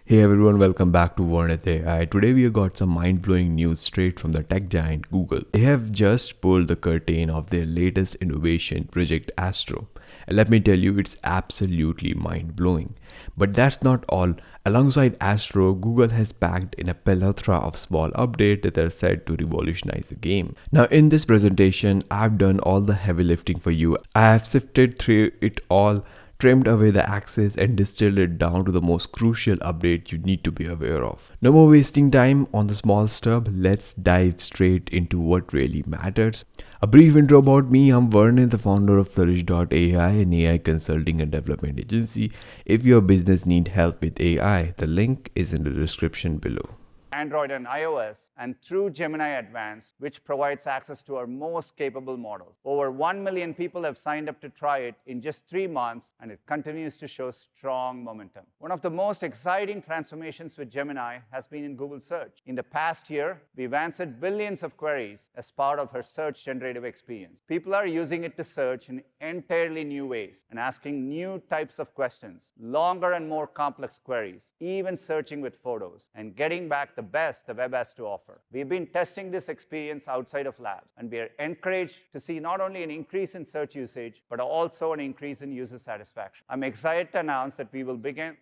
Hey everyone, welcome back to Warneth AI. Today we have got some mind-blowing news straight from the tech giant Google. They have just pulled the curtain of their latest innovation, Project Astra. And let me tell you, it's absolutely mind-blowing. But that's not all. Alongside Astro, Google has packed in a plethora of small updates that are said to revolutionize the game. Now in this presentation, I've done all the heavy lifting for you. I have sifted through it all, trimmed away the axes and distilled it down to the most crucial update you need to be aware of. No more wasting time on the small stuff, let's dive straight into what really matters. A brief intro about me, I'm Varun, the founder of Flourish.ai, an AI consulting and development agency. If your business needs help with AI, the link is in the description below. Android and iOS, and through Gemini Advanced, which provides access to our most capable models. Over 1 million people have signed up to try it in just 3 months, and it continues to show strong momentum. One of the most exciting transformations with Gemini has been in Google Search. In the past year, we've answered billions of queries as part of our search generative experience. People are using it to search in entirely new ways and asking new types of questions, longer and more complex queries, even searching with photos, and getting back the best the web has to offer. We've been testing this experience outside of labs, and we are encouraged to see not only an increase in search usage, but also an increase in user satisfaction. I'm excited to announce that we will begin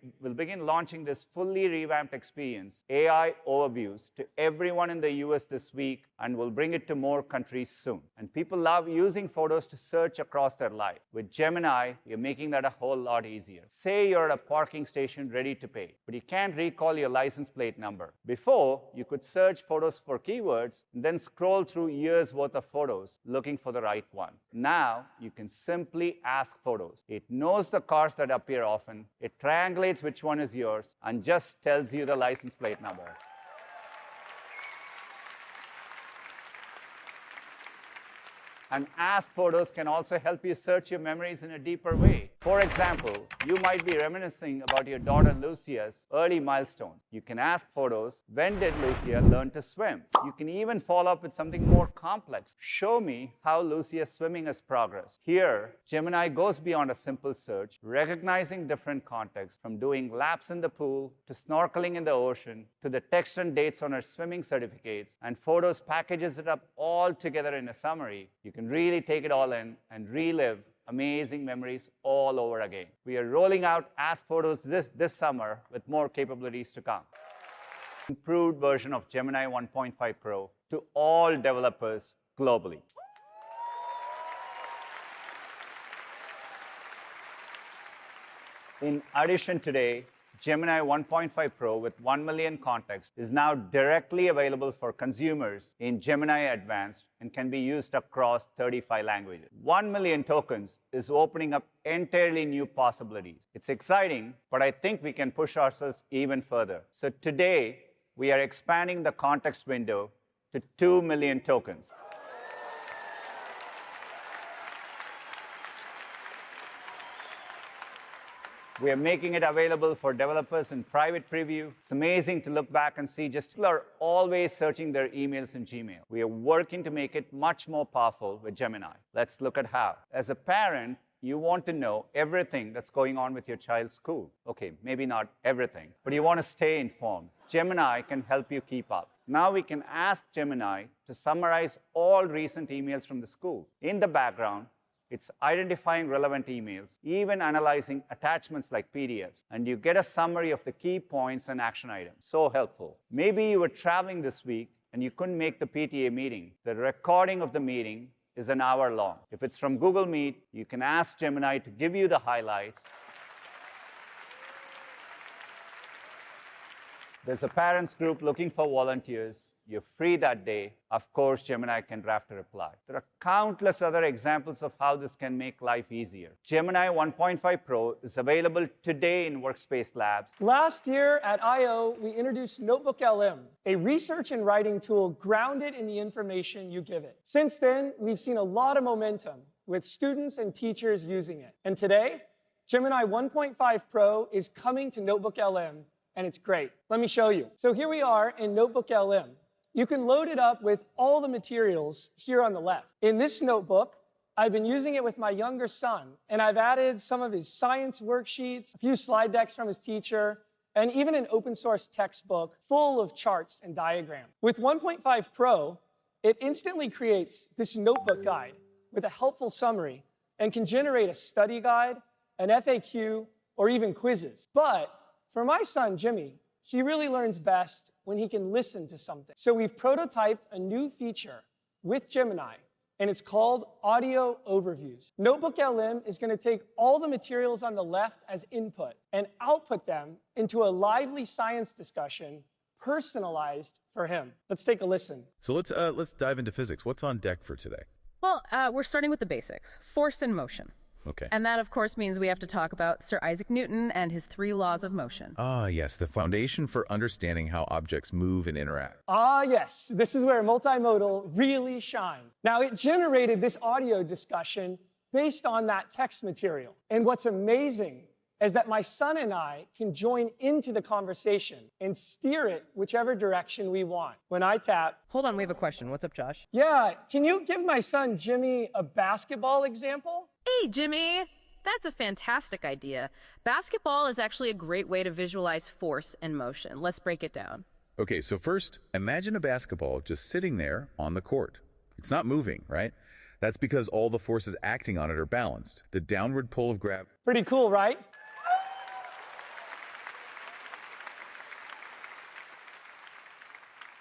launching this fully revamped experience, AI Overviews, to everyone in the US this week, and we'll bring it to more countries soon. And people love using photos to search across their life. With Gemini, you're making that a whole lot easier. Say you're at a parking station ready to pay, but you can't recall your license plate number. Before, you could search photos for keywords and then scroll through years' worth of photos looking for the right one. Now, you can simply ask photos. It knows the cars that appear often, it triangulates which one is yours, and just tells you the license plate number. And Ask Photos can also help you search your memories in a deeper way. For example, you might be reminiscing about your daughter Lucia's early milestones. You can ask Photos, when did Lucia learn to swim? You can even follow up with something more complex. Show me how Lucia's swimming has progressed. Here, Gemini goes beyond a simple search, recognizing different contexts, from doing laps in the pool, to snorkeling in the ocean, to the text and dates on her swimming certificates, and Photos packages it up all together in a summary. You can really take it all in and relive amazing memories all over again. We are rolling out Ask Photos this summer with more capabilities to come. Improved version of Gemini 1.5 Pro to all developers globally. In addition, today, Gemini 1.5 Pro with 1 million contexts is now directly available for consumers in Gemini Advanced and can be used across 35 languages. 1 million tokens is opening up entirely new possibilities. It's exciting, but I think we can push ourselves even further. So today, we are expanding the context window to 2 million tokens. We are making it available for developers in private preview. It's amazing to look back and see just people are always searching their emails in Gmail. We are working to make it much more powerful with Gemini. Let's look at how. As a parent, you want to know everything that's going on with your child's school. Okay, maybe not everything, but you want to stay informed. Gemini can help you keep up. Now we can ask Gemini to summarize all recent emails from the school. In the background, it's identifying relevant emails, even analyzing attachments like PDFs, and you get a summary of the key points and action items. So helpful. Maybe you were traveling this week and you couldn't make the PTA meeting. The recording of the meeting is an hour long. If it's from Google Meet, you can ask Gemini to give you the highlights. There's a parents group looking for volunteers. You're free that day. Of course, Gemini can draft a reply. There are countless other examples of how this can make life easier. Gemini 1.5 Pro is available today in Workspace Labs. Last year at I/O, we introduced Notebook LM, a research and writing tool grounded in the information you give it. Since then, we've seen a lot of momentum with students and teachers using it. And today, Gemini 1.5 Pro is coming to Notebook LM, and it's great. Let me show you. So here we are in Notebook LM. You can load it up with all the materials here on the left. In this notebook, I've been using it with my younger son, and I've added some of his science worksheets, a few slide decks from his teacher, and even an open source textbook full of charts and diagrams. With 1.5 Pro, it instantly creates this notebook guide with a helpful summary and can generate a study guide, an FAQ, or even quizzes. But for my son, Jimmy, he really learns best when he can listen to something. So we've prototyped a new feature with Gemini, and it's called Audio Overviews. Notebook LM is going to take all the materials on the left as input and output them into a lively science discussion personalized for him. Let's take a listen. So let's dive into physics. What's on deck for today? Well, we're starting with the basics, force and motion. Okay. And that, of course, means we have to talk about Sir Isaac Newton and his 3 laws of motion. Ah, yes, the foundation for understanding how objects move and interact. Ah, yes, this is where multimodal really shines. Now, it generated this audio discussion based on that text material. And what's amazing is that my son and I can join into the conversation and steer it whichever direction we want. When I tap... Hold on, we have a question. What's up, Josh? Yeah, can you give my son Jimmy a basketball example? Hey, Jimmy! That's a fantastic idea. Basketball is actually a great way to visualize force and motion. Let's break it down. Okay, so first, imagine a basketball just sitting there on the court. It's not moving, right? That's because all the forces acting on it are balanced. The downward pull of gravity... Pretty cool, right?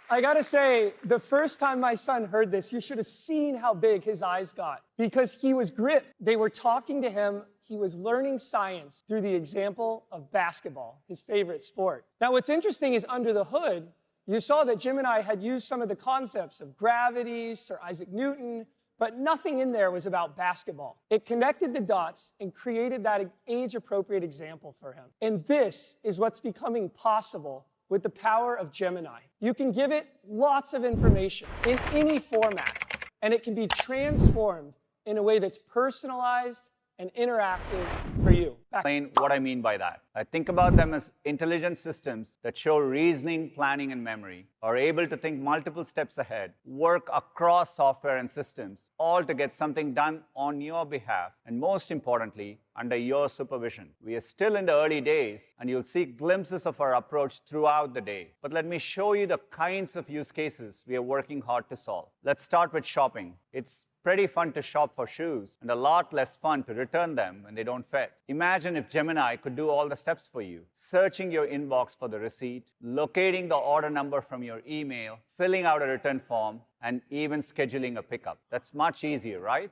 I gotta say, the first time my son heard this, you should have seen how big his eyes got, because he was gripped. They were talking to him. He was learning science through the example of basketball, his favorite sport. Now, what's interesting is under the hood, you saw that Gemini had used some of the concepts of gravity, Sir Isaac Newton, but nothing in there was about basketball. It connected the dots and created that age-appropriate example for him. And this is what's becoming possible with the power of Gemini. You can give it lots of information in any format, and it can be transformed in a way that's personalized and interactive for you. Explain what I mean by that. I think about them as intelligent systems that show reasoning, planning, and memory, are able to think multiple steps ahead, work across software and systems, all to get something done on your behalf, and most importantly, under your supervision. We are still in the early days, and you'll see glimpses of our approach throughout the day. But let me show you the kinds of use cases we are working hard to solve. Let's start with shopping. It's pretty fun to shop for shoes, and a lot less fun to return them when they don't fit. Imagine if Gemini could do all the steps for you, searching your inbox for the receipt, locating the order number from your email, filling out a return form, and even scheduling a pickup. That's much easier, right?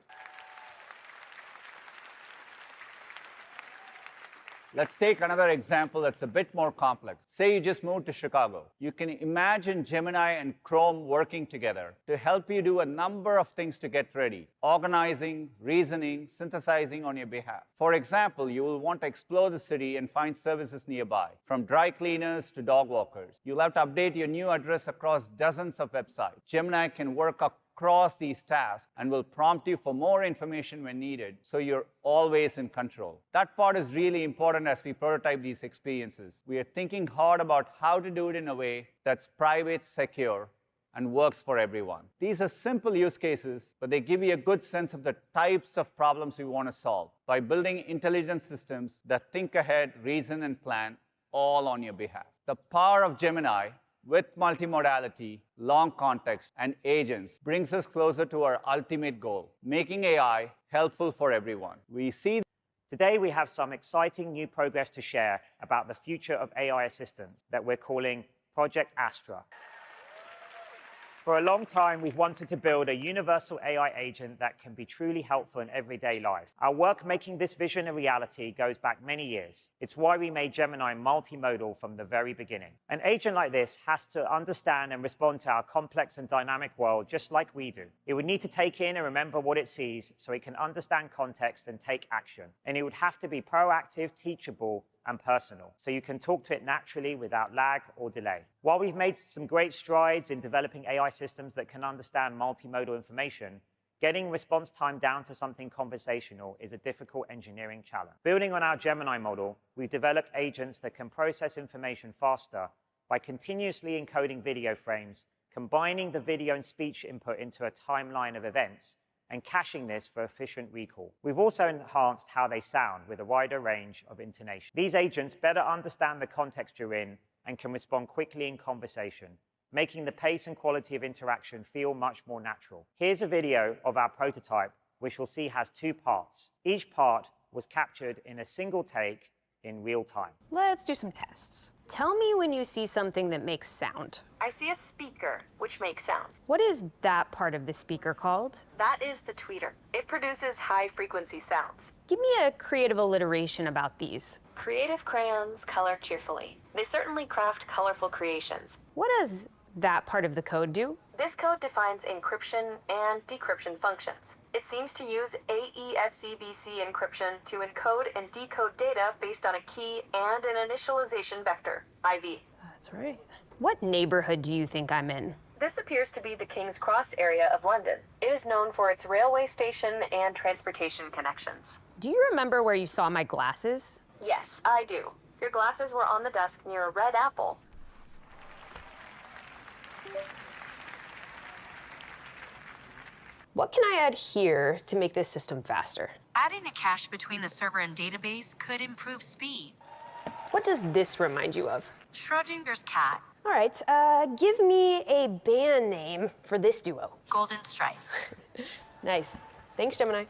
Let's take another example that's a bit more complex. Say you just moved to Chicago. You can imagine Gemini and Chrome working together to help you do a number of things to get ready: organizing, reasoning, synthesizing on your behalf. For example, you will want to explore the city and find services nearby, from dry cleaners to dog walkers. You'll have to update your new address across dozens of websites. Gemini can work across these tasks and will prompt you for more information when needed, so you're always in control. That part is really important as we prototype these experiences. We are thinking hard about how to do it in a way that's private, secure, and works for everyone. These are simple use cases, but they give you a good sense of the types of problems we want to solve by building intelligent systems that think ahead, reason, and plan, all on your behalf. The power of Gemini with multimodality, long context, and agents brings us closer to our ultimate goal: making AI helpful for everyone. Today, we have some exciting new progress to share about the future of AI assistants that we're calling Project Astra. For a long time, we've wanted to build a universal AI agent that can be truly helpful in everyday life. Our work making this vision a reality goes back many years. It's why we made Gemini multimodal from the very beginning. An agent like this has to understand and respond to our complex and dynamic world just like we do. It would need to take in and remember what it sees so it can understand context and take action. And it would have to be proactive, teachable, and personal, so you can talk to it naturally without lag or delay. While we've made some great strides in developing AI systems that can understand multimodal information, getting response time down to something conversational is a difficult engineering challenge. Building on our Gemini model, we've developed agents that can process information faster by continuously encoding video frames, combining the video and speech input into a timeline of events, and caching this for efficient recall. We've also enhanced how they sound with a wider range of intonation. These agents better understand the context you're in and can respond quickly in conversation, making the pace and quality of interaction feel much more natural. Here's a video of our prototype, which we'll see has 2 parts. Each part was captured in a single take in real time. Let's do some tests. Tell me when you see something that makes sound. I see a speaker, which makes sound. What is that part of the speaker called? That is the tweeter. It produces high-frequency sounds. Give me a creative alliteration about these. Creative crayons color cheerfully. They certainly craft colorful creations. What does that part of the code do? This code defines encryption and decryption functions. It seems to use AES-CBC encryption to encode and decode data based on a key and an initialization vector, IV. That's right. What neighborhood do you think I'm in? This appears to be the King's Cross area of London. It is known for its railway station and transportation connections. Do you remember where you saw my glasses? Yes, I do. Your glasses were on the desk near a red apple. What can I add here to make this system faster? Adding a cache between the server and database could improve speed. What does this remind you of? Schrodinger's cat. All right, give me a band name for this duo. Golden Stripes. Nice. Thanks, Gemini.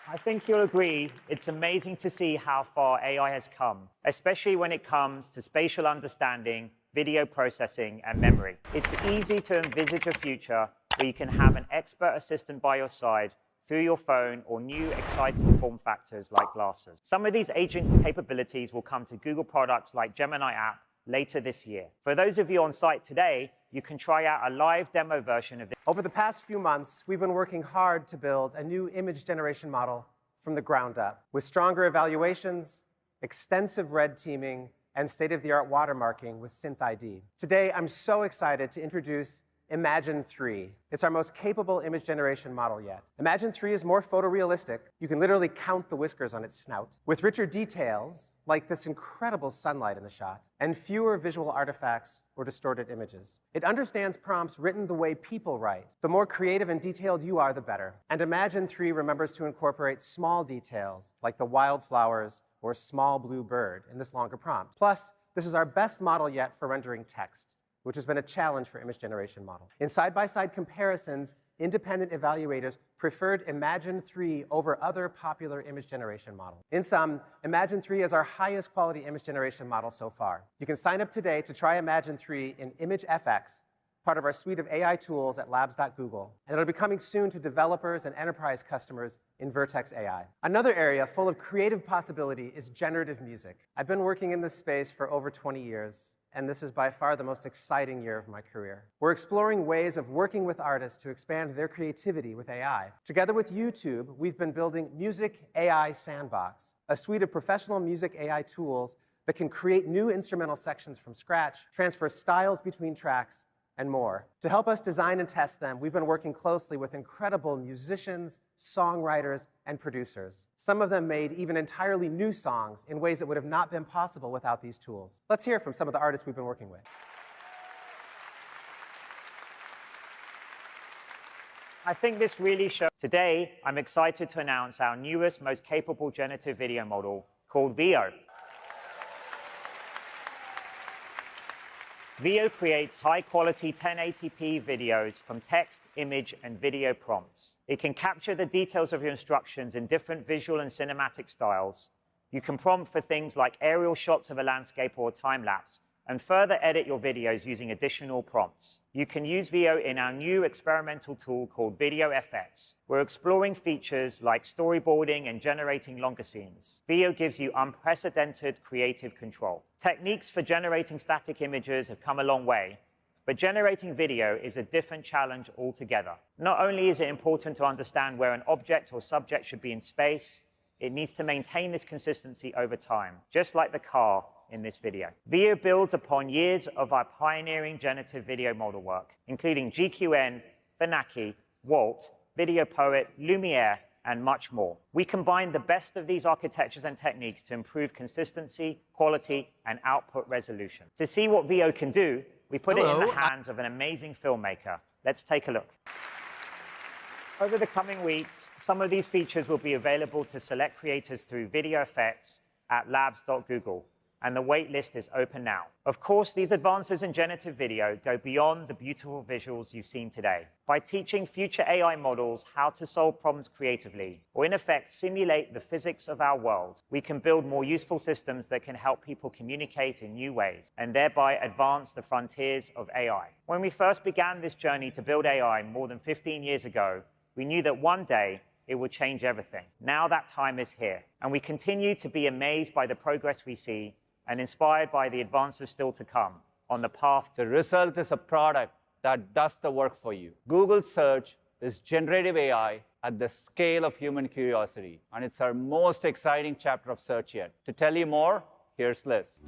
I think you'll agree it's amazing to see how far AI has come, especially when it comes to spatial understanding, video processing, and memory. It's easy to envisage a future where you can have an expert assistant by your side through your phone or new exciting form factors like glasses. Some of these agent capabilities will come to Google products like Gemini app later this year. For those of you on site today, you can try out a live demo version of this. Over the past few months, we've been working hard to build a new image generation model from the ground up, with stronger evaluations, extensive red teaming, and state-of-the-art watermarking with SynthID. Today, I'm so excited to introduce Imagine 3. It's our most capable image generation model yet. Imagine 3 is more photorealistic. You can literally count the whiskers on its snout, with richer details, like this incredible sunlight in the shot, and fewer visual artifacts or distorted images. It understands prompts written the way people write. The more creative and detailed you are, the better. And Imagine 3 remembers to incorporate small details, like the wildflowers or small blue bird in this longer prompt. Plus, this is our best model yet for rendering text, which has been a challenge for image generation models. In side-by-side comparisons, independent evaluators preferred Imagine 3 over other popular image generation models. In sum, Imagine 3 is our highest quality image generation model so far. You can sign up today to try Imagine 3 in ImageFX, part of our suite of AI tools at labs.google, and it'll be coming soon to developers and enterprise customers in Vertex AI. Another area full of creative possibility is generative music. I've been working in this space for over 20 years, and this is by far the most exciting year of my career. We're exploring ways of working with artists to expand their creativity with AI. Together with YouTube, we've been building Music AI Sandbox, a suite of professional music AI tools that can create new instrumental sections from scratch, transfer styles between tracks, and more. To help us design and test them, we've been working closely with incredible musicians, songwriters, and producers. Some of them made even entirely new songs in ways that would have not been possible without these tools. Let's hear from some of the artists we've been working with. I think this really shows. Today, I'm excited to announce our newest, most capable generative video model called Veo. Veo creates high-quality 1080p videos from text, image, and video prompts. It can capture the details of your instructions in different visual and cinematic styles. You can prompt for things like aerial shots of a landscape or a time-lapse, and further edit your videos using additional prompts. You can use Veo in our new experimental tool called VideoFX. We're exploring features like storyboarding and generating longer scenes. Veo gives you unprecedented creative control. Techniques for generating static images have come a long way, but generating video is a different challenge altogether. Not only is it important to understand where an object or subject should be in space, it needs to maintain this consistency over time, just like the car in this video. Veo builds upon years of our pioneering generative video model work, including GQN, Phenaki, Walt, Video Poet, Lumiere, and much more. We combine the best of these architectures and techniques to improve consistency, quality, and output resolution. To see what VO can do, we put it in the hands of an amazing filmmaker. Let's take a look. Over the coming weeks, some of these features will be available to select creators through video effects at labs.google, and the waitlist is open now. Of course, these advances in generative video go beyond the beautiful visuals you've seen today. By teaching future AI models how to solve problems creatively, or in effect, simulate the physics of our world, we can build more useful systems that can help people communicate in new ways, and thereby advance the frontiers of AI. When we first began this journey to build AI more than 15 years ago, we knew that one day it would change everything. Now that time is here, and we continue to be amazed by the progress we see and inspired by the advances still to come on the path to. The result is a product that does the work for you. Google Search is generative AI at the scale of human curiosity, and it's our most exciting chapter of search yet. To tell you more, here's Liz.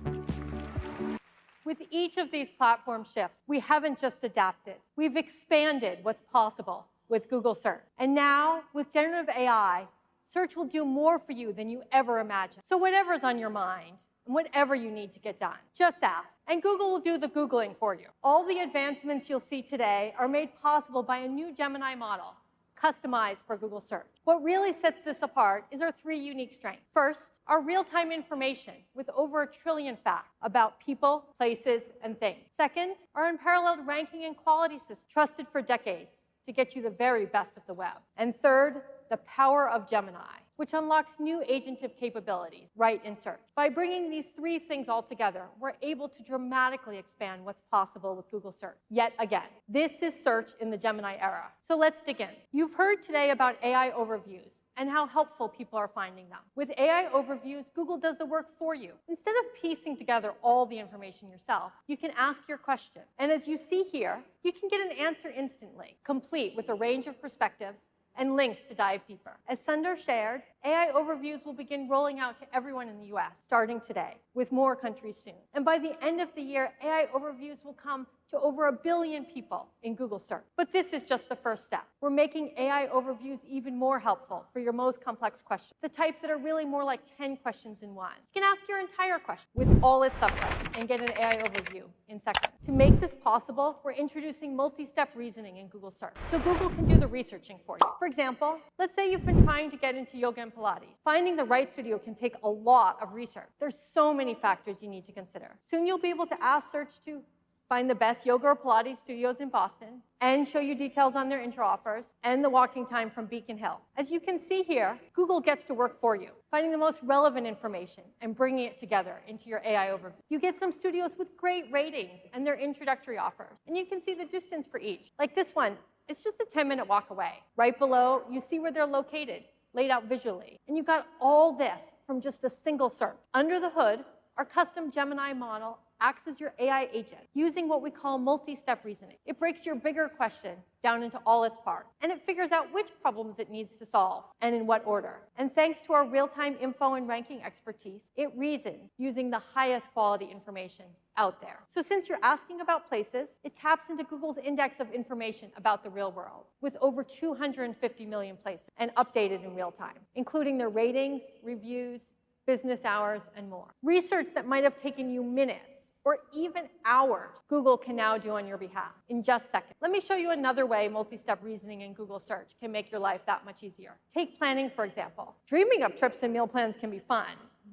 With each of these platform shifts, we haven't just adapted. We've expanded what's possible with Google Search. And now, with generative AI, Search will do more for you than you ever imagined. So whatever's on your mind, and whatever you need to get done, just ask. And Google will do the Googling for you. All the advancements you'll see today are made possible by a new Gemini model, customized for Google Search. What really sets this apart is our three unique strengths. First, our real-time information with over 1 trillion facts about people, places, and things. Second, our unparalleled ranking and quality system, trusted for decades to get you the very best of the web. And third, the power of Gemini, which unlocks new agentive capabilities right in Search. By bringing these three things all together, we're able to dramatically expand what's possible with Google Search. Yet again, this is Search in the Gemini era. So let's dig in. You've heard today about AI overviews and how helpful people are finding them. With AI overviews, Google does the work for you. Instead of piecing together all the information yourself, you can ask your question. And as you see here, you can get an answer instantly, complete with a range of perspectives and links to dive deeper. As Sundar shared, AI overviews will begin rolling out to everyone in the US starting today, with more countries soon. And by the end of the year, AI overviews will come to over 1 billion people in Google Search. But this is just the first step. We're making AI overviews even more helpful for your most complex questions, the type that are really more like 10 questions in one. You can ask your entire question with all its subtypes and get an AI overview in seconds. To make this possible, we're introducing multi-step reasoning in Google Search, so Google can do the researching for you. For example, let's say you've been trying to get into yoga and Pilates. Finding the right studio can take a lot of research. There's so many factors you need to consider. Soon you'll be able to ask Search to find the best yoga or Pilates studios in Boston, and show you details on their inter-offers and the walking time from Beacon Hill. As you can see here, Google gets to work for you, finding the most relevant information and bringing it together into your AI overview. You get some studios with great ratings and their introductory offers, and you can see the distance for each. Like this one, it's just a 10-minute walk away. Right below, you see where they're located, laid out visually. And you've got all this from just a single search. Under the hood, our custom Gemini model acts as your AI agent, using what we call multi-step reasoning. It breaks your bigger question down into all its parts, and it figures out which problems it needs to solve and in what order. And thanks to our real-time info and ranking expertise, it reasons using the highest quality information out there. So since you're asking about places, it taps into Google's index of information about the real world, with over 250 million places and updated in real time, including their ratings, reviews, business hours, and more. Research that might have taken you minutes or even hours, Google can now do on your behalf in just seconds. Let me show you another way multi-step reasoning in Google Search can make your life that much easier. Take planning, for example. Dreaming up trips and meal plans can be fun,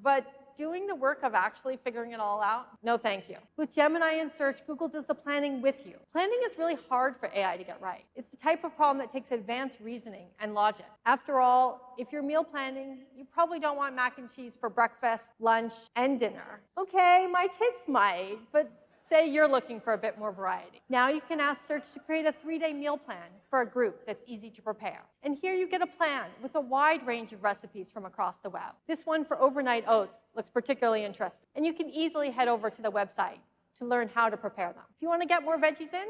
but doing the work of actually figuring it all out? No, thank you. With Gemini and Search, Google does the planning with you. Planning is really hard for AI to get right. It's the type of problem that takes advanced reasoning and logic. After all, if you're meal planning, you probably don't want mac and cheese for breakfast, lunch, and dinner. Okay, my kids might, but say you're looking for a bit more variety. Now you can ask Search to create a 3-day meal plan for a group that's easy to prepare. And here you get a plan with a wide range of recipes from across the web. This one for overnight oats looks particularly interesting. And you can easily head over to the website to learn how to prepare them. If you want to get more veggies in,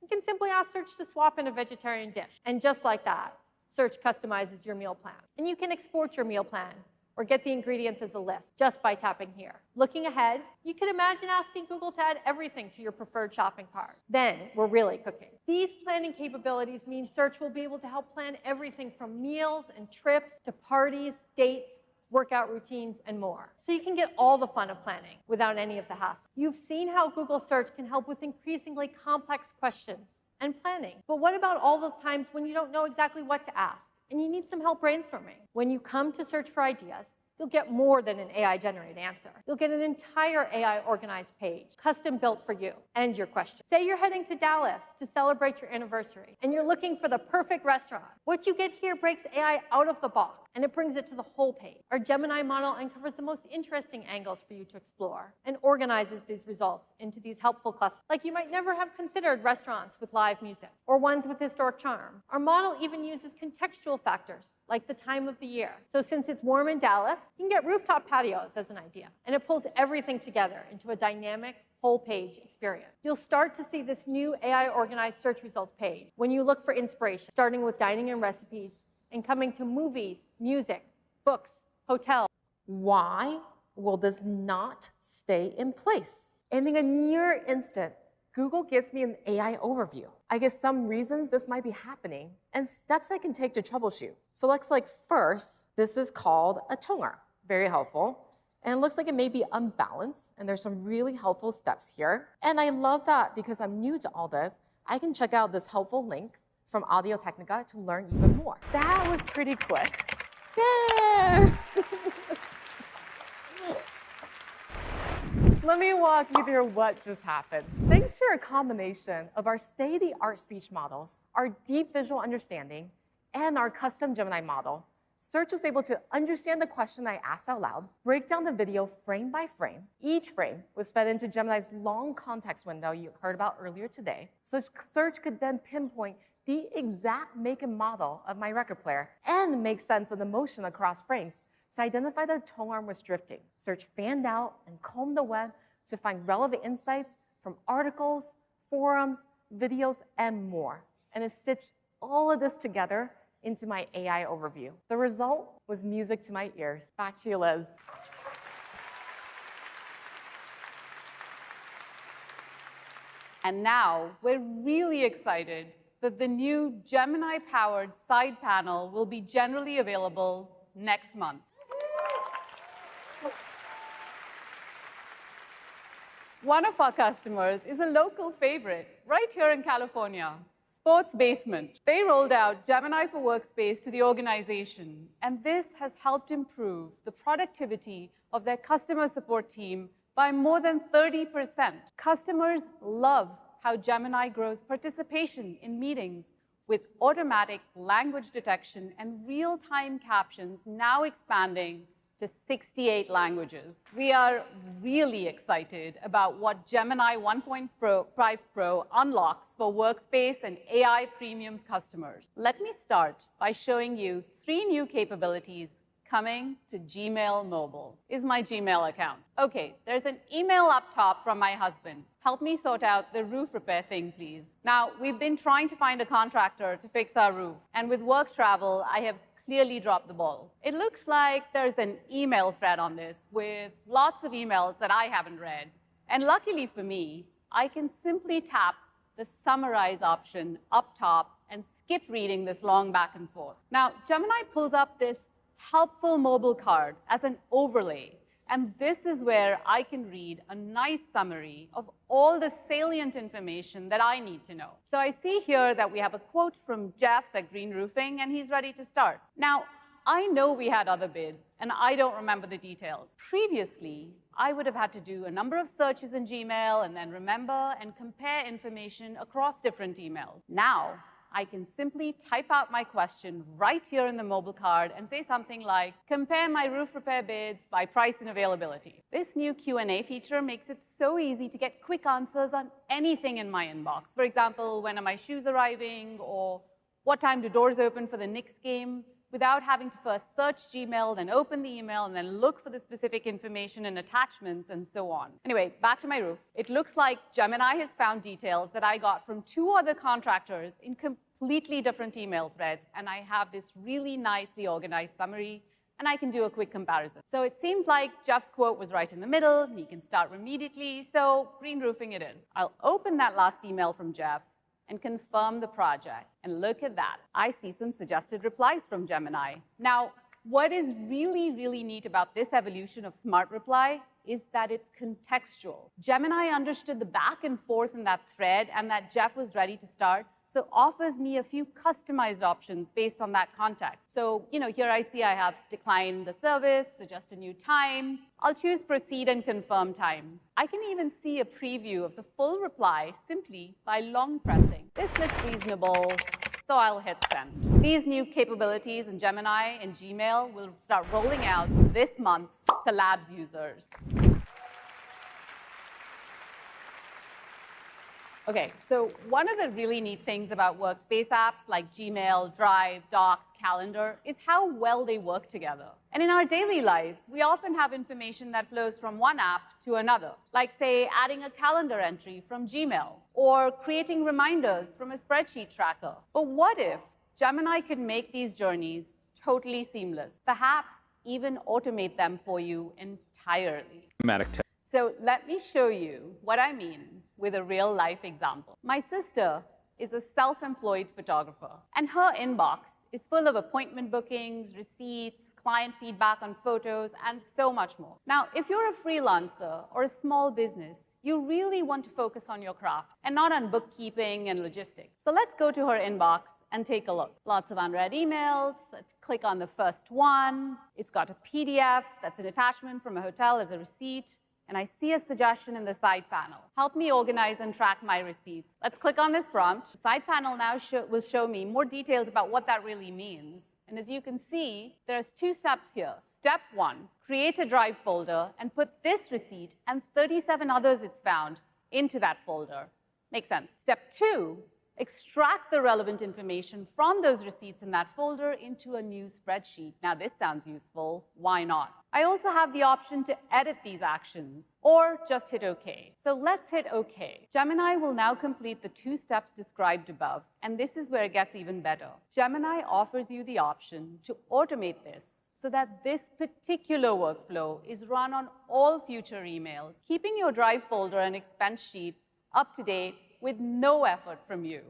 you can simply ask Search to swap in a vegetarian dish. And just like that, Search customizes your meal plan. And you can export your meal plan or get the ingredients as a list just by tapping here. Looking ahead, you could imagine asking Google to add everything to your preferred shopping cart. Then we're really cooking. These planning capabilities mean search will be able to help plan everything from meals and trips to parties, dates, workout routines, and more. So you can get all the fun of planning without any of the hassle. You've seen how Google Search can help with increasingly complex questions and planning. But what about all those times when you don't know exactly what to ask and you need some help brainstorming? When you come to search for ideas, you'll get more than an AI-generated answer. You'll get an entire AI-organized page, custom built for you and your question. Say you're heading to Dallas to celebrate your anniversary, and you're looking for the perfect restaurant. What you get here breaks AI out of the box, and it brings it to the whole page. Our Gemini model uncovers the most interesting angles for you to explore and organizes these results into these helpful clusters. Like you might never have considered restaurants with live music or ones with historic charm. Our model even uses contextual factors like the time of the year. So since it's warm in Dallas, you can get rooftop patios as an idea. And it pulls everything together into a dynamic whole page experience. You'll start to see this new AI-organized search results page when you look for inspiration, starting with dining and recipes and coming to movies, music, books, hotels. Why will this not stay in place? And in a near instant, Google gives me an AI overview. I guess some reasons this might be happening and steps I can take to troubleshoot. So looks like first, this is called a toner. Very helpful. And it looks like it may be unbalanced, and there's some really helpful steps here. And I love that because I'm new to all this, I can check out this helpful link from Audio Technica to learn even more. That was pretty quick. Yay! Let me walk you through what just happened. Thanks to a combination of our state-of-the-art speech models, our deep visual understanding, and our custom Gemini model, Search was able to understand the question I asked out loud, break down the video frame by frame. Each frame was fed into Gemini's long context window you heard about earlier today, so Search could then pinpoint the exact make and model of my record player and make sense of the motion across frames to identify the tone arm was drifting. Search fanned out and combed the web to find relevant insights from articles, forums, videos, and more. And it stitched all of this together into my AI overview. The result was music to my ears. Back to you, Liz. And now we're really excited that the new Gemini-powered side panel will be generally available next month. One of our customers is a local favorite right here in California, Sports Basement. They rolled out Gemini for Workspace to the organization, and this has helped improve the productivity of their customer support team by more than 30%. Customers love how Gemini grows participation in meetings with automatic language detection and real-time captions now expanding to 68 languages. We are really excited about what Gemini 1.5 Pro unlocks for Workspace and AI Premium customers. Let me start by showing you 3 new capabilities coming to Gmail Mobile. Is my Gmail account. Okay, there's an email up top from my husband. Help me sort out the roof repair thing, please. Now, we've been trying to find a contractor to fix our roof, and with work travel, I have clearly dropped the ball. It looks like there's an email thread on this with lots of emails that I haven't read. And luckily for me, I can simply tap the summarize option up top and skip reading this long back and forth. Now, Gemini pulls up this helpful mobile card as an overlay. And this is where I can read a nice summary of all the salient information that I need to know. So I see here that we have a quote from Jeff at Green Roofing, and he's ready to start. Now, I know we had other bids, and I don't remember the details. Previously, I would have had to do a number of searches in Gmail and then remember and compare information across different emails. Now, I can simply type out my question right here in the mobile card and say something like, compare my roof repair bids by price and availability. This new Q&A feature makes it so easy to get quick answers on anything in my inbox. For example, when are my shoes arriving, or what time do doors open for the Knicks game, without having to first search Gmail, then open the email, and then look for the specific information and attachments, and so on. Anyway, back to my roof. It looks like Gemini has found details that I got from 2 other contractors in completely different email threads, and I have this really nicely organized summary and I can do a quick comparison. So it seems like Jeff's quote was right in the middle, and he can start immediately, so green roofing it is. I'll open that last email from Jeff and confirm the project. And look at that. I see some suggested replies from Gemini. Now, what is really, really neat about this evolution of Smart Reply is that it's contextual. Gemini understood the back and forth in that thread and that Jeff was ready to start, so offers me a few customized options based on that context. So, here I see I have decline the service, suggest a new time. I'll choose proceed and confirm time. I can even see a preview of the full reply simply by long pressing. This looks reasonable, so I'll hit send. These new capabilities in Gemini and Gmail will start rolling out this month to Labs users. Okay, so one of the really neat things about workspace apps like Gmail, Drive, Docs, Calendar is how well they work together. And in our daily lives, we often have information that flows from one app to another, like, say, adding a calendar entry from Gmail or creating reminders from a spreadsheet tracker. But what if Gemini could make these journeys totally seamless, perhaps even automate them for you entirely? So let me show you what I mean with a real-life example. My sister is a self-employed photographer, and her inbox is full of appointment bookings, receipts, client feedback on photos, and so much more. Now, if you're a freelancer or a small business, you really want to focus on your craft and not on bookkeeping and logistics. So let's go to her inbox and take a look. Lots of unread emails. Let's click on the first one. It's got a PDF that's an attachment from a hotel as a receipt. And I see a suggestion in the side panel. Help me organize and track my receipts. Let's click on this prompt. The side panel now will show me more details about what that really means. And as you can see, there's 2 steps here. Step 1, create a Drive folder and put this receipt and 37 others it's found into that folder. Makes sense. Step 2, extract the relevant information from those receipts in that folder into a new spreadsheet. Now, this sounds useful. Why not? I also have the option to edit these actions or just hit OK. So let's hit OK. Gemini will now complete the 2 steps described above, and this is where it gets even better. Gemini offers you the option to automate this so that this particular workflow is run on all future emails, keeping your Drive folder and expense sheet up to date with no effort from you.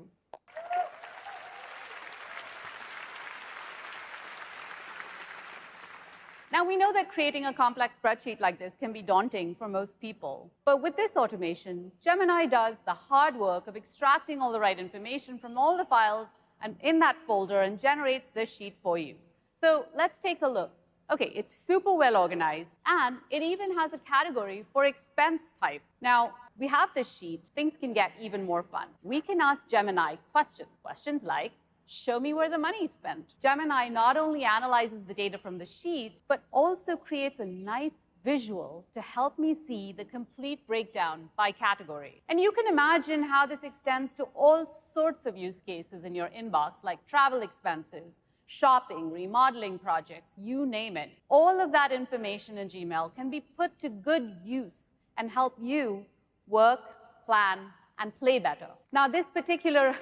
Now, we know that creating a complex spreadsheet like this can be daunting for most people. But with this automation, Gemini does the hard work of extracting all the right information from all the files and in that folder and generates this sheet for you. So let's take a look. Okay, it's super well organized, and it even has a category for expense type. Now, we have this sheet. Things can get even more fun. We can ask Gemini questions like, show me where the money is spent. Gemini not only analyzes the data from the sheet, but also creates a nice visual to help me see the complete breakdown by category. And you can imagine how this extends to all sorts of use cases in your inbox, like travel expenses, shopping, remodeling projects, you name it. All of that information in Gmail can be put to good use and help you work, plan, and play better. Now, this particular,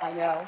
I know.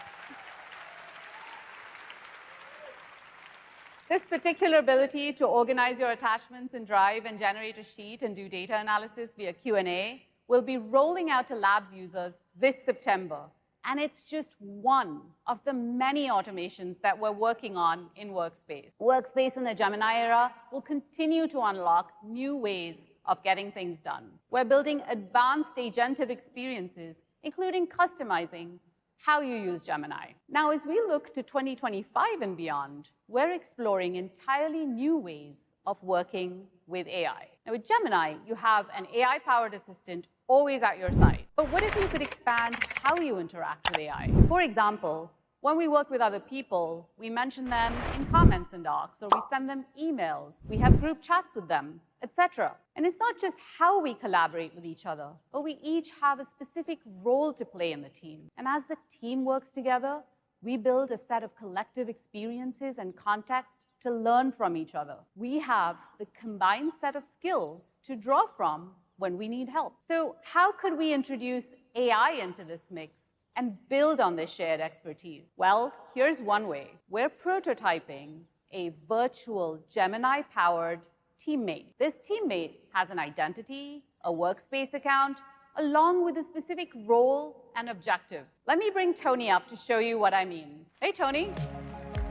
This particular ability to organize your attachments in Drive and generate a sheet and do data analysis via Q&A will be rolling out to Labs users this September. And it's just one of the many automations that we're working on in Workspace. Workspace in the Gemini era will continue to unlock new ways of getting things done. We're building advanced agentive experiences, including customizing how you use Gemini. Now, as we look to 2025 and beyond, we're exploring entirely new ways of working with AI. Now, with Gemini, you have an AI-powered assistant always at your side. But what if you could expand how you interact with AI? For example, when we work with other people, we mention them in comments in docs, or we send them emails, we have group chats with them, etc. And it's not just how we collaborate with each other, but we each have a specific role to play in the team. And as the team works together, we build a set of collective experiences and context to learn from each other. We have the combined set of skills to draw from when we need help. So how could we introduce AI into this mix and build on this shared expertise? Well, here's one way. We're prototyping a virtual Gemini-powered teammate. This teammate has an identity, a workspace account, along with a specific role and objective. Let me bring Tony up to show you what I mean. Hey, Tony.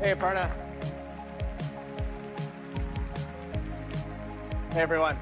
Hey, Aparna. Hey, everyone.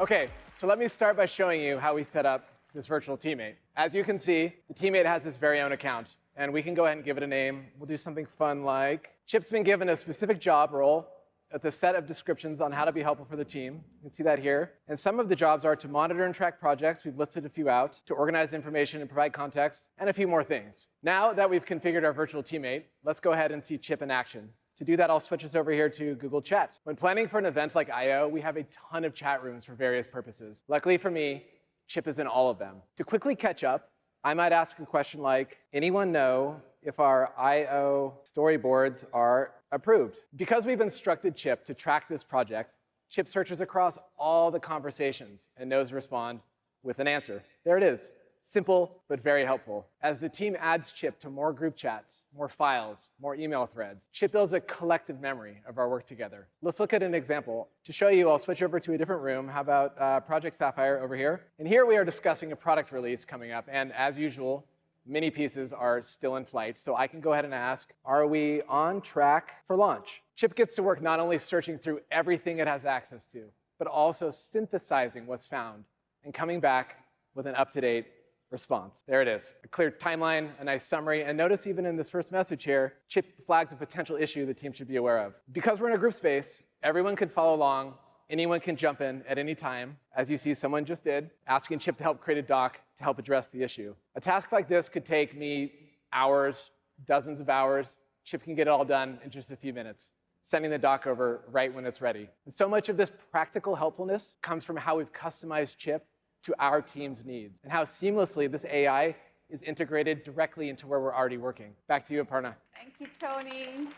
OK, so let me start by showing you how we set up this virtual teammate. As you can see, the teammate has its very own account. And we can go ahead and give it a name. We'll do something fun like, Chip's been given a specific job role with a set of descriptions on how to be helpful for the team. You can see that here. And some of the jobs are to monitor and track projects. We've listed a few out, to organize information and provide context, and a few more things. Now that we've configured our virtual teammate, let's go ahead and see Chip in action. To do that, I'll switch us over here to Google Chat. When planning for an event like I/O, we have a ton of chat rooms for various purposes. Luckily for me, Chip is in all of them. To quickly catch up, I might ask a question like, anyone know if our I/O storyboards are approved? Because we've instructed Chip to track this project, Chip searches across all the conversations and knows to respond with an answer. There it is. Simple, but very helpful. As the team adds Chip to more group chats, more files, more email threads, Chip builds a collective memory of our work together. Let's look at an example. To show you, I'll switch over to a different room. How about Project Sapphire over here? And here we are discussing a product release coming up. And as usual, many pieces are still in flight. So I can go ahead and ask, are we on track for launch? Chip gets to work not only searching through everything it has access to, but also synthesizing what's found and coming back with an up-to-date response. There it is. A clear timeline, a nice summary. And notice even in this first message here, Chip flags a potential issue the team should be aware of. Because we're in a group space, everyone can follow along. Anyone can jump in at any time. As you see, someone just did, asking Chip to help create a doc to help address the issue. A task like this could take me hours, dozens of hours. Chip can get it all done in just a few minutes, sending the doc over right when it's ready. And so much of this practical helpfulness comes from how we've customized Chip to our team's needs, and how seamlessly this AI is integrated directly into where we're already working. Back to you, Aparna. Thank you, Tony.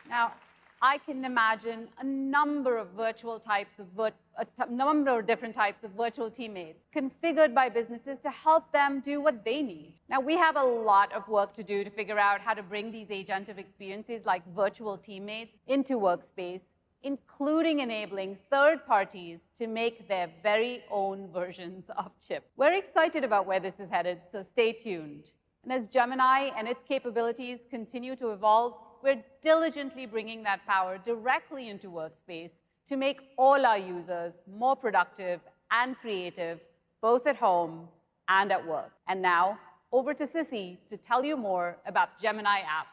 Now, I can imagine a number of different types of virtual teammates configured by businesses to help them do what they need. Now, we have a lot of work to do to figure out how to bring these agentive experiences like virtual teammates into Workspace, including enabling third parties to make their very own versions of Chip. We're excited about where this is headed, so stay tuned. And as Gemini and its capabilities continue to evolve, we're diligently bringing that power directly into Workspace to make all our users more productive and creative, both at home and at work. And now, over to Sissy to tell you more about Gemini app.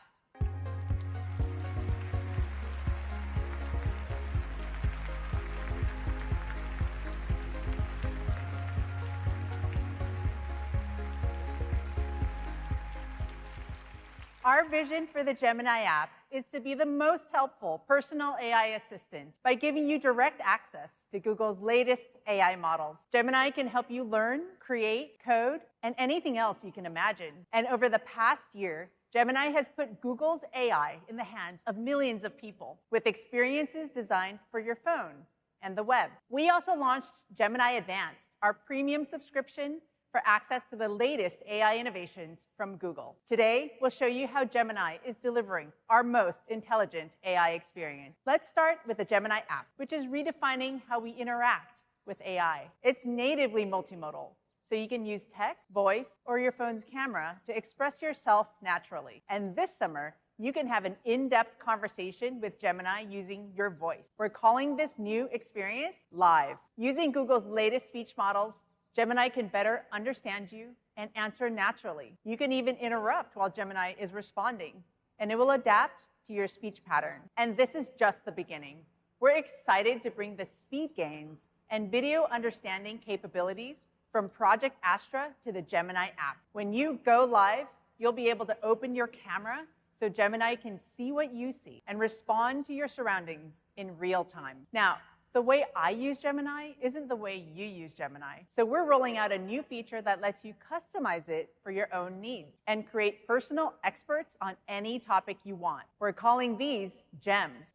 Our vision for the Gemini app is to be the most helpful personal AI assistant by giving you direct access to Google's latest AI models. Gemini can help you learn, create, code, and anything else you can imagine. And over the past year, Gemini has put Google's AI in the hands of millions of people with experiences designed for your phone and the web. We also launched Gemini Advanced, our premium subscription for access to the latest AI innovations from Google. Today, we'll show you how Gemini is delivering our most intelligent AI experience. Let's start with the Gemini app, which is redefining how we interact with AI. It's natively multimodal, so you can use text, voice, or your phone's camera to express yourself naturally. And this summer, you can have an in-depth conversation with Gemini using your voice. We're calling this new experience Live. Using Google's latest speech models, Gemini can better understand you and answer naturally. You can even interrupt while Gemini is responding, and it will adapt to your speech pattern. And this is just the beginning. We're excited to bring the speed gains and video understanding capabilities from Project Astra to the Gemini app. When you go live, you'll be able to open your camera so Gemini can see what you see and respond to your surroundings in real time. Now, the way I use Gemini isn't the way you use Gemini. So we're rolling out a new feature that lets you customize it for your own needs and create personal experts on any topic you want. We're calling these gems.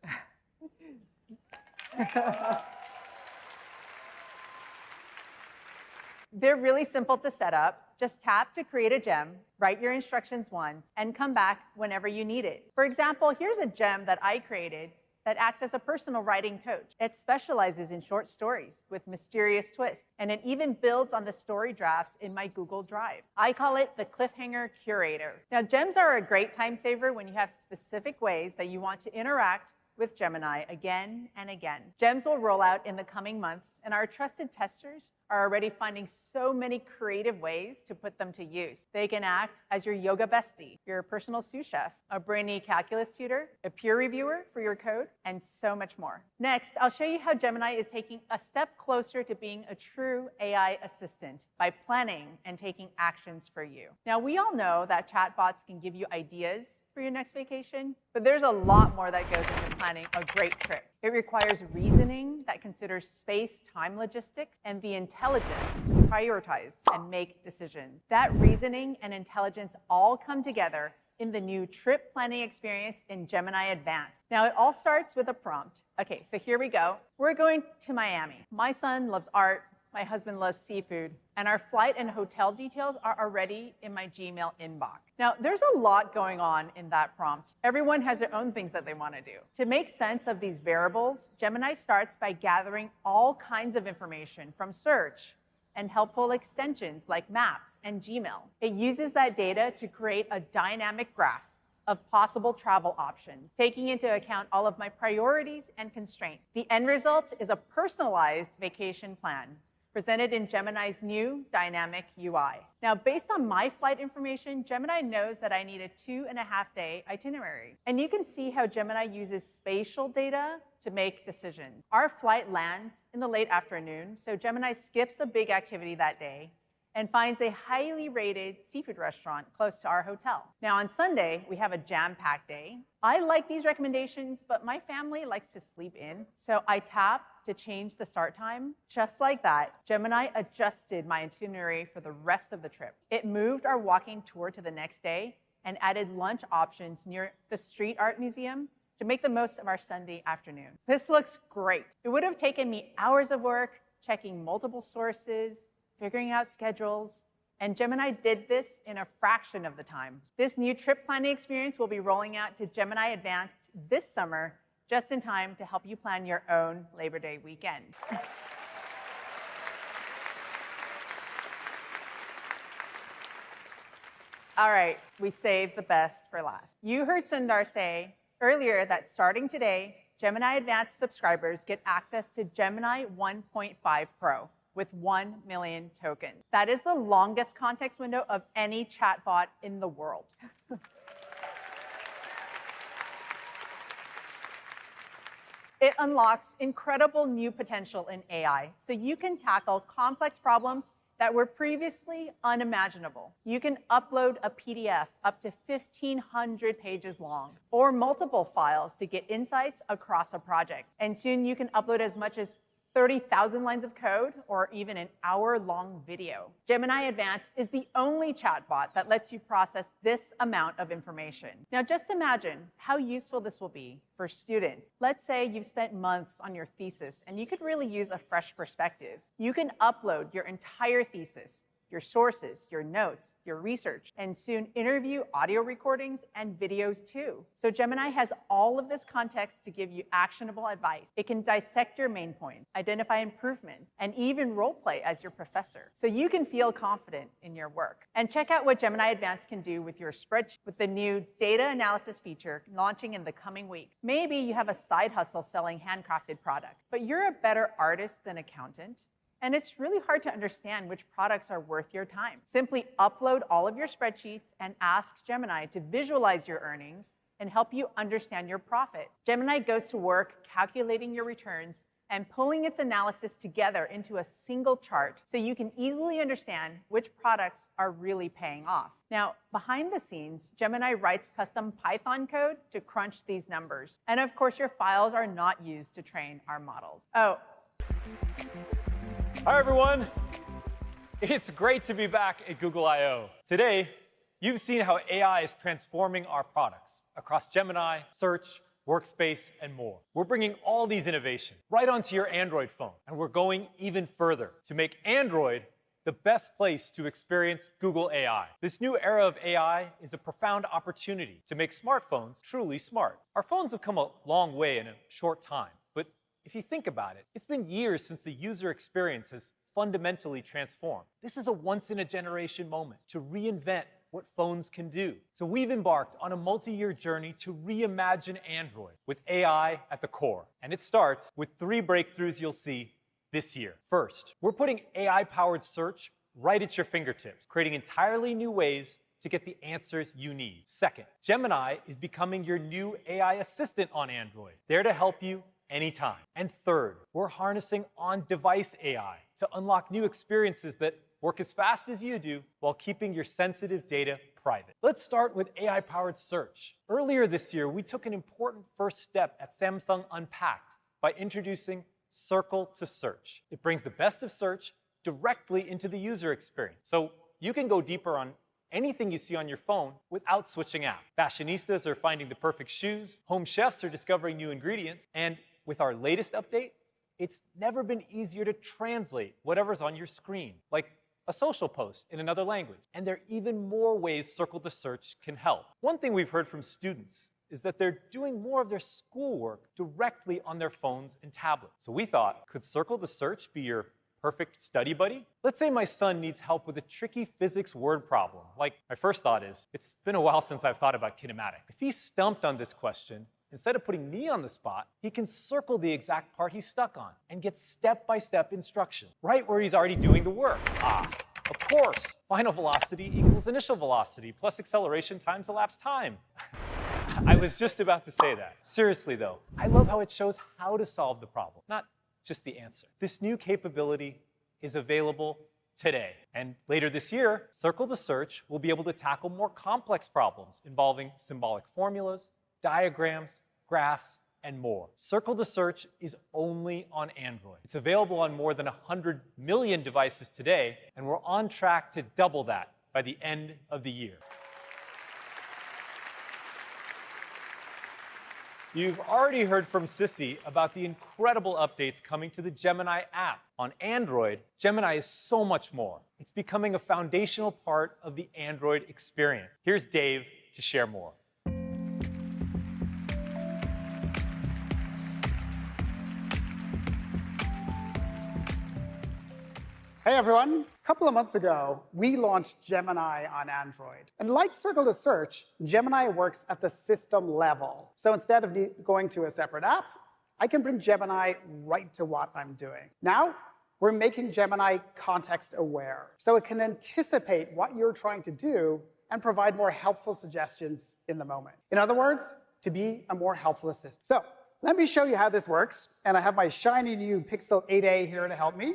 They're really simple to set up. Just tap to create a gem, write your instructions once, and come back whenever you need it. For example, here's a gem that I created that acts as a personal writing coach. It specializes in short stories with mysterious twists, and it even builds on the story drafts in my Google Drive. I call it the Cliffhanger Curator. Now, gems are a great time saver when you have specific ways that you want to interact with Gemini again and again. Gems will roll out in the coming months, and our trusted testers are already finding so many creative ways to put them to use. They can act as your yoga bestie, your personal sous chef, a brainy calculus tutor, a peer reviewer for your code, and so much more. Next, I'll show you how Gemini is taking a step closer to being a true AI assistant by planning and taking actions for you. Now, we all know that chatbots can give you ideas for your next vacation, but there's a lot more that goes into planning a great trip. It requires reasoning that considers space-time logistics and the intelligence to prioritize and make decisions. That reasoning and intelligence all come together in the new trip planning experience in Gemini Advanced. Now, it all starts with a prompt. Okay, so here we go. We're going to Miami. My son loves art. My husband loves seafood, and our flight and hotel details are already in my Gmail inbox. Now, there's a lot going on in that prompt. Everyone has their own things that they want to do. To make sense of these variables, Gemini starts by gathering all kinds of information from search and helpful extensions like Maps and Gmail. It uses that data to create a dynamic graph of possible travel options, taking into account all of my priorities and constraints. The end result is a personalized vacation plan presented in Gemini's new dynamic UI. Now, based on my flight information, Gemini knows that I need a 2.5-day itinerary. And you can see how Gemini uses spatial data to make decisions. Our flight lands in the late afternoon, so Gemini skips a big activity that day and finds a highly rated seafood restaurant close to our hotel. Now, on Sunday, we have a jam-packed day. I like these recommendations, but my family likes to sleep in, so I tap to change the start time. Just like that, Gemini adjusted my itinerary for the rest of the trip. It moved our walking tour to the next day and added lunch options near the Street Art Museum to make the most of our Sunday afternoon. This looks great. It would have taken me hours of work, checking multiple sources, figuring out schedules, and Gemini did this in a fraction of the time. This new trip planning experience will be rolling out to Gemini Advanced this summer, just in time to help you plan your own Labor Day weekend. All right, we saved the best for last. You heard Sundar say earlier that starting today, Gemini Advanced subscribers get access to Gemini 1.5 Pro with 1 million tokens. That is the longest context window of any chatbot in the world. It unlocks incredible new potential in AI, so you can tackle complex problems that were previously unimaginable. You can upload a PDF up to 1,500 pages long, or multiple files to get insights across a project. And soon you can upload as much as 30,000 lines of code, or even an hour-long video. Gemini Advanced is the only chatbot that lets you process this amount of information. Now, just imagine how useful this will be for students. Let's say you've spent months on your thesis, and you could really use a fresh perspective. You can upload your entire thesis, your sources, your notes, your research, and soon interview audio recordings and videos too. So Gemini has all of this context to give you actionable advice. It can dissect your main points, identify improvements, and even role play as your professor, so you can feel confident in your work. And check out what Gemini Advanced can do with your spreadsheet with the new data analysis feature launching in the coming week. Maybe you have a side hustle selling handcrafted products, but you're a better artist than accountant, and it's really hard to understand which products are worth your time. Simply upload all of your spreadsheets and ask Gemini to visualize your earnings and help you understand your profit. Gemini goes to work calculating your returns and pulling its analysis together into a single chart so you can easily understand which products are really paying off. Now, behind the scenes, Gemini writes custom Python code to crunch these numbers. And of course, your files are not used to train our models. Oh. Hi, everyone. It's great to be back at Google I/O. Today, you've seen how AI is transforming our products across Gemini, Search, Workspace, and more. We're bringing all these innovations right onto your Android phone, and we're going even further to make Android the best place to experience Google AI. This new era of AI is a profound opportunity to make smartphones truly smart. Our phones have come a long way in a short time, but if you think about it, it's been years since the user experience has fundamentally transformed. This is a once-in-a-generation moment to reinvent what phones can do. So we've embarked on a multi-year journey to reimagine Android with AI at the core. And it starts with 3 breakthroughs you'll see this year. First, we're putting AI-powered search right at your fingertips, creating entirely new ways to get the answers you need. Second, Gemini is becoming your new AI assistant on Android, there to help you anytime. And third, we're harnessing on-device AI to unlock new experiences that work as fast as you do while keeping your sensitive data private. Let's start with AI-powered search. Earlier this year, we took an important first step at Samsung Unpacked by introducing Circle to Search. It brings the best of search directly into the user experience. So you can go deeper on anything you see on your phone without switching apps. Fashionistas are finding the perfect shoes, home chefs are discovering new ingredients, and with our latest update, it's never been easier to translate whatever's on your screen, like a social post in another language. And there are even more ways Circle to Search can help. One thing we've heard from students is that they're doing more of their schoolwork directly on their phones and tablets. So we thought, could Circle to Search be your perfect study buddy? Let's say my son needs help with a tricky physics word problem. Like, my first thought is, it's been a while since I've thought about kinematic. If he's stumped on this question, instead of putting me on the spot, he can circle the exact part he's stuck on and get step-by-step instruction, right where he's already doing the work. Of course, final velocity equals initial velocity plus acceleration times elapsed time. I was just about to say that. Seriously though, I love how it shows how to solve the problem, not just the answer. This new capability is available today. And later this year, Circle to Search will be able to tackle more complex problems involving symbolic formulas, diagrams, graphs, and more. Circle to Search is only on Android. It's available on more than 100 million devices today, and we're on track to double that by the end of the year. You've already heard from Sissy about the incredible updates coming to the Gemini app. On Android, Gemini is so much more. It's becoming a foundational part of the Android experience. Here's Dave to share more. Hey everyone, a couple of months ago, we launched Gemini on Android. And like Circle to Search, Gemini works at the system level. So instead of going to a separate app, I can bring Gemini right to what I'm doing. Now, we're making Gemini context aware, so it can anticipate what you're trying to do and provide more helpful suggestions in the moment. In other words, to be a more helpful assistant. So let me show you how this works. And I have my shiny new Pixel 8a here to help me.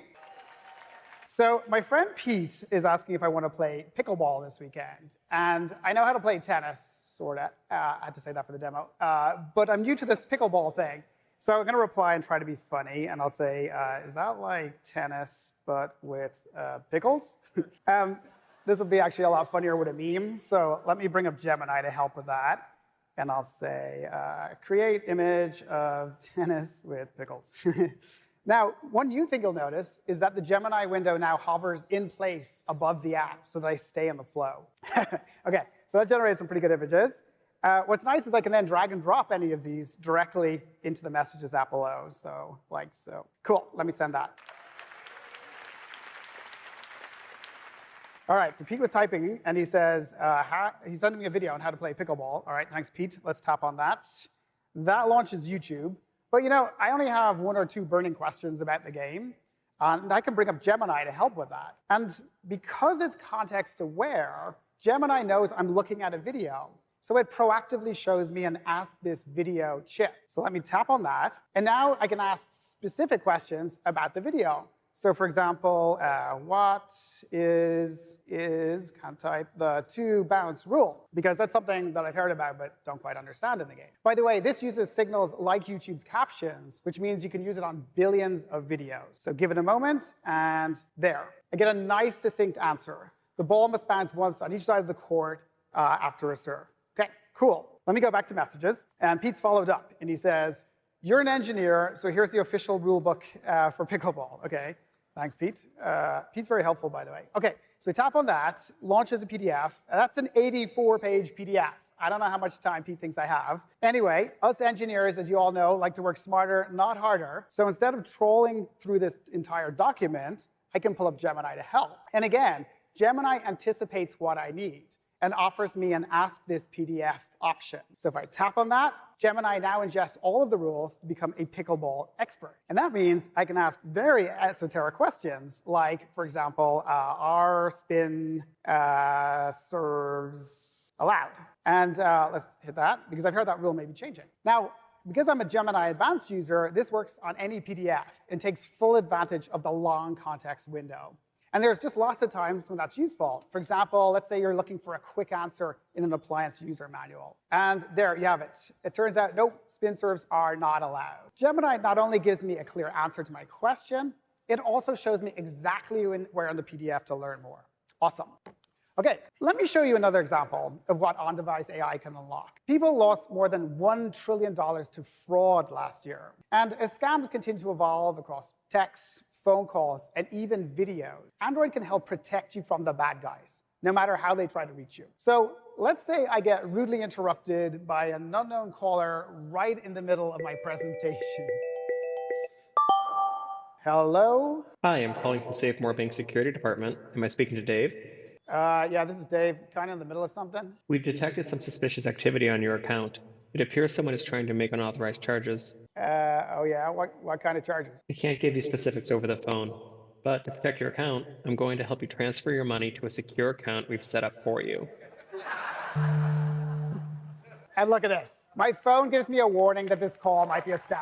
So my friend Pete is asking if I want to play pickleball this weekend. And I know how to play tennis, sort of. I had to say that for the demo. But I'm new to this pickleball thing. So I'm going to reply and try to be funny. And I'll say, is that like tennis, but with pickles? This will be actually a lot funnier with a meme. So let me bring up Gemini to help with that. And I'll say, create image of tennis with pickles. Now, one new thing you'll notice is that the Gemini window now hovers in place above the app so that I stay in the flow. OK, so that generates some pretty good images. What's nice is I can then drag and drop any of these directly into the Messages app below. So, like so. Cool, let me send that. All right, so Pete was typing, and he says, he's sending me a video on how to play pickleball. All right, thanks, Pete. Let's tap on that. That launches YouTube. But you know, I only have 1 or 2 burning questions about the game, and I can bring up Gemini to help with that. And because it's context aware, Gemini knows I'm looking at a video. So it proactively shows me an Ask This Video chip. So let me tap on that. And now I can ask specific questions about the video. So for example, what is can't type, the 2-bounce rule? Because that's something that I've heard about but don't quite understand in the game. By the way, this uses signals like YouTube's captions, which means you can use it on billions of videos. So give it a moment, and there. I get a nice, succinct answer. The ball must bounce once on each side of the court after a serve. OK, cool. Let me go back to Messages. And Pete's followed up, and he says, you're an engineer, so here's the official rule book for pickleball. OK. Thanks, Pete. Pete's very helpful, by the way. OK, so we tap on that, launches a PDF. That's an 84-page PDF. I don't know how much time Pete thinks I have. Anyway, us engineers, as you all know, like to work smarter, not harder. So instead of trolling through this entire document, I can pull up Gemini to help. And again, Gemini anticipates what I need and offers me an Ask This PDF option. So if I tap on that, Gemini now ingests all of the rules to become a pickleball expert. And that means I can ask very esoteric questions like, for example, are spin serves allowed? And let's hit that, because I've heard that rule may be changing. Now, because I'm a Gemini Advanced user, this works on any PDF and takes full advantage of the long context window. And there's just lots of times when that's useful. For example, let's say you're looking for a quick answer in an appliance user manual. And there you have it. It turns out, nope, spin serves are not allowed. Gemini not only gives me a clear answer to my question, it also shows me exactly where in the PDF to learn more. Awesome. OK, let me show you another example of what on-device AI can unlock. People lost more than $1 trillion to fraud last year. And as scams continue to evolve across text, phone calls, and even videos, Android can help protect you from the bad guys, no matter how they try to reach you. So let's say I get rudely interrupted by an unknown caller right in the middle of my presentation. Hello? Hi, I'm calling from SafeMore Bank Security Department. Am I speaking to Dave? Yeah, this is Dave, kind of in the middle of something. We've detected some suspicious activity on your account. It appears someone is trying to make unauthorized charges. Oh yeah, what kind of charges? I can't give you specifics over the phone, but to protect your account, I'm going to help you transfer your money to a secure account we've set up for you. And look at this. My phone gives me a warning that this call might be a scam.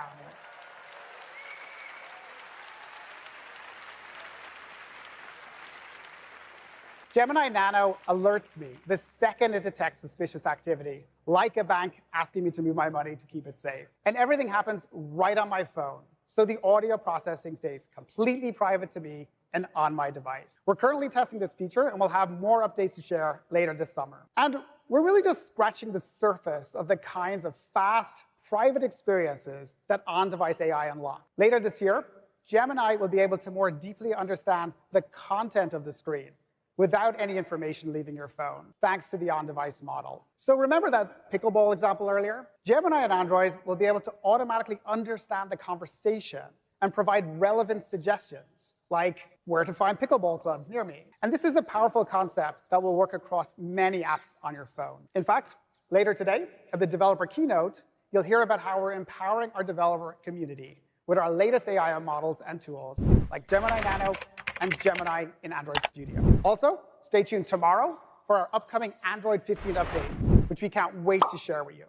Gemini Nano alerts me the second it detects suspicious activity, like a bank asking me to move my money to keep it safe. And everything happens right on my phone, so the audio processing stays completely private to me and on my device. We're currently testing this feature, and we'll have more updates to share later this summer. And we're really just scratching the surface of the kinds of fast, private experiences that on-device AI unlock. Later this year, Gemini will be able to more deeply understand the content of the screen without any information leaving your phone, thanks to the on-device model. So remember that pickleball example earlier? Gemini and Android will be able to automatically understand the conversation and provide relevant suggestions, like where to find pickleball clubs near me. And this is a powerful concept that will work across many apps on your phone. In fact, later today, at the developer keynote, you'll hear about how we're empowering our developer community with our latest AI models and tools, like Gemini Nano and Gemini in Android Studio. Also, stay tuned tomorrow for our upcoming Android 15 updates, which we can't wait to share with you.